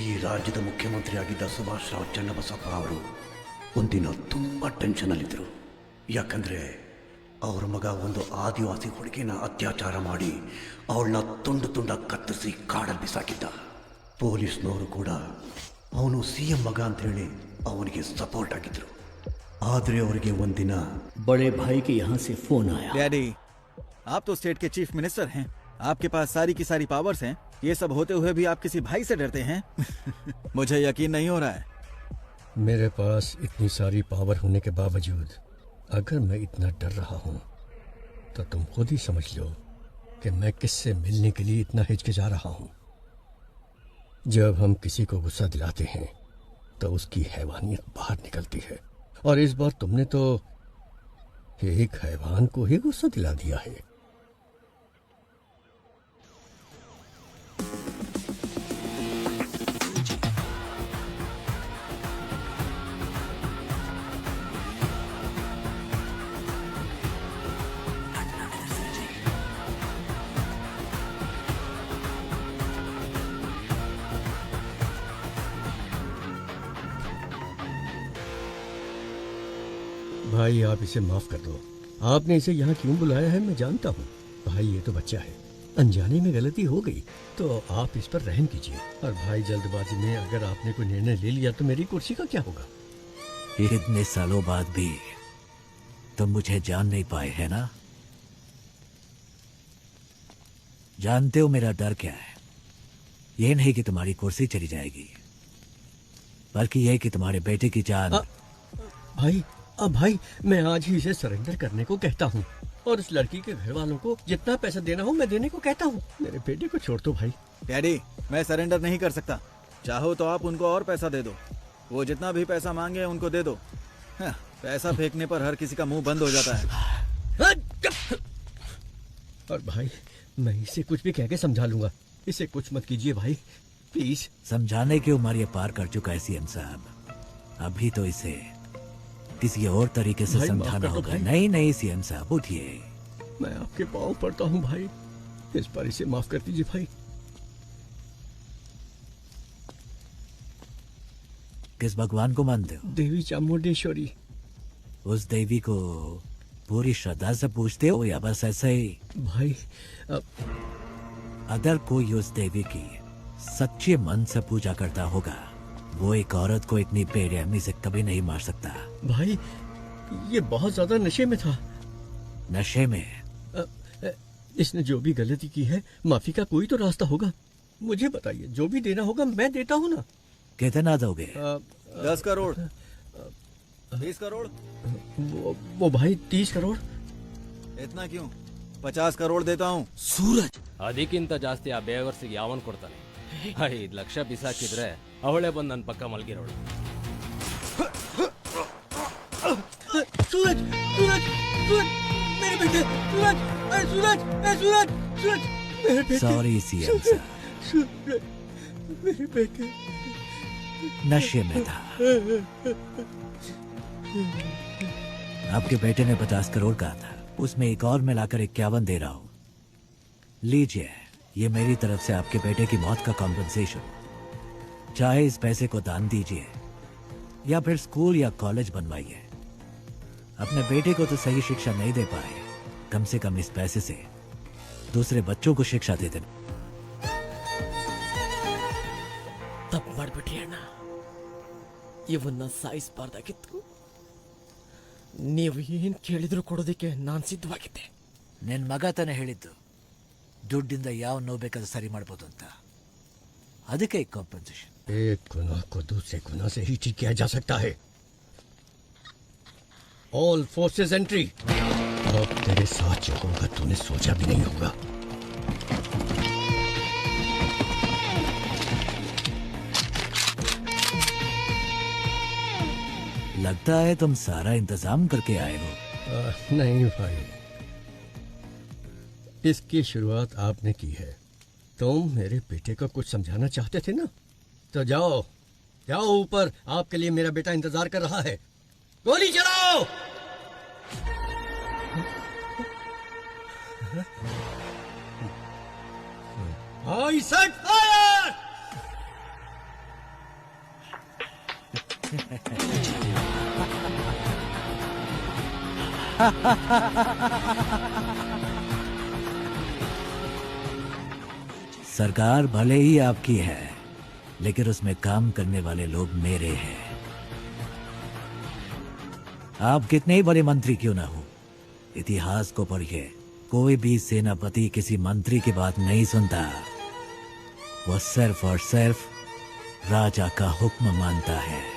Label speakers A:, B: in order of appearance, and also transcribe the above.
A: ಈ ರಾಜ್ಯದ ಮುಖ್ಯಮಂತ್ರಿಯಾಗಿದ್ದ ಸುಭಾಷ್ ರಾವ್ ಚನ್ನಬಸಪ್ಪ ಅವರು ಒಂದಿನ ತುಂಬ ಟೆನ್ಷನಲ್ಲಿದ್ದರು. ಯಾಕಂದರೆ ಅವರ ಮಗ ಒಂದು ಆದಿವಾಸಿ ಹುಡುಗಿನ ಅತ್ಯಾಚಾರ ಮಾಡಿ ಅವಳನ್ನ ತುಂಡು ತುಂಡಾಗಿ ಕತ್ತರಿಸಿ ಕಾಡಲ್ಲಿ ಬಿಸಾಕಿದ್ದ. ಪೊಲೀಸ್ನವರು ಕೂಡ ಅವನು CM ಮಗ ಅಂತ ಹೇಳಿ ಅವನಿಗೆ ಸಪೋರ್ಟ್ ಆಗಿದ್ರು. ಆದರೆ ಅವರಿಗೆ ಒಂದಿನ
B: बड़े भाई के यहाँ से फोन आया।
C: डैडी, आप तो स्टेट के चीफ मिनिस्टर हैं, आपके पास सारी की सारी पावर्स हैं। ये सब होते हुए भी आप किसी भाई से डरते हैं? मुझे यकीन नहीं हो रहा है।
D: मेरे पास इतनी सारी पावर होने के बावजूद अगर मैं इतना डर रहा हूँ तो तुम खुद ही समझ लो कि मैं किससे मिलने के लिए इतना हिचकिचा रहा हूँ। जब हम किसी को गुस्सा दिलाते हैं तो उसकी हैवानियत बाहर निकलती है, और इस बार तुमने तो एक हैवान को ही गुस्सा दिला दिया है। भाई आप इसे माफ कर दो। आपने इसे यहाँ क्यों बुलाया है मैं जानता हूँ। भाई ये तो बच्चा है, अनजाने में गलती हो गई तो आप इस पर रहम कीजिए। और भाई जल्दबाजी में अगर आपने कोई निर्णय ले लिया तो मेरी कुर्सी का क्या होगा।
E: इतने सालों बाद भी तुम मुझे जान नहीं पाए है ना? जानते हो मेरा डर क्या है? ये नहीं कि तुम्हारी कुर्सी चली जाएगी, बल्कि यह कि तुम्हारे बेटे की जान।
D: भाई अब भाई मैं आज ही इसे सरेंडर करने को कहता हूँ, और उस लड़की के घर वालों को जितना पैसा देना हो मैं देने को कहता हूँ। मेरे बेटे को छोड़ दो भाई।
C: डैडी, मैं सरेंडर नहीं कर सकता। चाहो तो आप उनको और पैसा दे दो, वो जितना भी पैसा मांगे उनको दे दो। हाँ, पैसा फेंकने पर हर किसी का मुंह बंद हो जाता है।
D: और भाई मैं इसे कुछ भी कह के समझा लूंगा, इसे कुछ मत कीजिए भाई प्लीज।
E: समझाने की उम्र ये पार कर चुका है CM साहब, अभी तो इसे किसी और तरीके से
D: भाई, माफ
E: समझाना
D: कर दो
E: होगा।
D: भाई।
E: नहीं नहीं CM साहब उठिए।
D: मैं आपके पाँव पड़ता हूँ भाई, इस बार इसे माफ कर दीजिए भाई।
E: किस भगवान को मानते हो?
D: देवी चामुंडेश्वरी।
E: उस देवी को पूरी श्रद्धा से पूछते हो या बस ऐसे ही?
D: भाई
E: अगर कोई उस देवी की सच्चे मन से पूजा करता होगा, वो एक औरत को इतनी बेरहमी से कभी नहीं मार सकता।
D: भाई ये बहुत ज्यादा नशे में था।
E: नशे में?
D: इसने जो भी गलती की है माफी का कोई तो रास्ता होगा। मुझे बताइए, जो भी देना होगा मैं देता हूँ ना।
E: कितना दोगे?
C: 10 करोड़, 20 करोड़।
D: वो भाई 30 करोड़।
C: इतना क्यों? 50 करोड़ देता हूँ।
E: सूरज,
F: ಅದಕ್ಕಿಂತ ಜಾಸ್ತಿ ಆ ಬೇವರ್ಸಿಗೆ ಯಾವನ್ ಕೊಡ್ತಾನೆ? 5 ಲಕ್ಷ ಬಿಸಾಕಿದ್ರೆ ಅವಳೇ ಬಂದು ನನ್ನ ಪಕ್ಕ ಮಲಗಿರೋಳು.
D: सूरज सूरज सूरज मेरे बेटे, सूरज सूरज सूरज सूरज मेरे बेटे।
E: सॉरी CM साहब,
D: सूरज मेरे बेटे
E: नशे में था। आपके बेटे ने 50 करोड़ कहा था, उसमें एक और मिलाकर 51 दे रहा हूं। लीजिए, ये मेरी तरफ से आपके बेटे की मौत का कॉम्पनसेशन। चाहे इस पैसे को दान दीजिए या फिर स्कूल या कॉलेज बनवाइए। अपने बेटे को तो सही शिक्षा नहीं दे पाए, कम से कम इस पैसे से दूसरे बच्चों को शिक्षा दे देना।
G: ತಪ್ಪು ಮಾಡ್ಬಿಟ್ರಿ ಅಣ್ಣ, ಇವನ್ನ ಸಾಯಿಸಬಾರ್ದಾಗಿತ್ತು. ನೀವು ಏನ್ ಕೇಳಿದ್ರು ಕೊಡೋದಕ್ಕೆ ನಾನ್ ಸಿದ್ಧವಾಗಿದ್ದೆ.
E: ನಿನ್ ಮಗ ತಾನೇ ಹೇಳಿದ್ದು ದುಡ್ಡಿಂದ ಯಾವ ನೋವು ಬೇಕಾದ್ರೂ ಸರಿ ಮಾಡ್ಬೋದು ಅಂತ, ಅದಕ್ಕೆ ಕಾಂಪನ್ಸೇಷನ್।
D: एक गुनाह को दूसरे गुनाह से ही ठीक किया जा सकता है। All forces entry. अब तेरे साथ जो होगा तूने सोचा भी नहीं होगा।
E: लगता है तुम सारा इंतजाम करके आए हो।
D: नहीं भाई, इसकी शुरुआत आपने की है। तुम मेरे बेटे को कुछ समझाना चाहते थे ना, तो जाओ जाओ ऊपर, आपके लिए मेरा बेटा इंतजार कर रहा है। गोली चलाओ। I said fire!
E: सरकार भले ही आपकी है, लेकिन उसमें काम करने वाले लोग मेरे हैं। आप कितने ही बड़े मंत्री क्यों ना हो, इतिहास को पढ़िए, कोई भी सेनापति किसी मंत्री की बात नहीं सुनता। वो सिर्फ और सिर्फ राजा का हुक्म मानता है।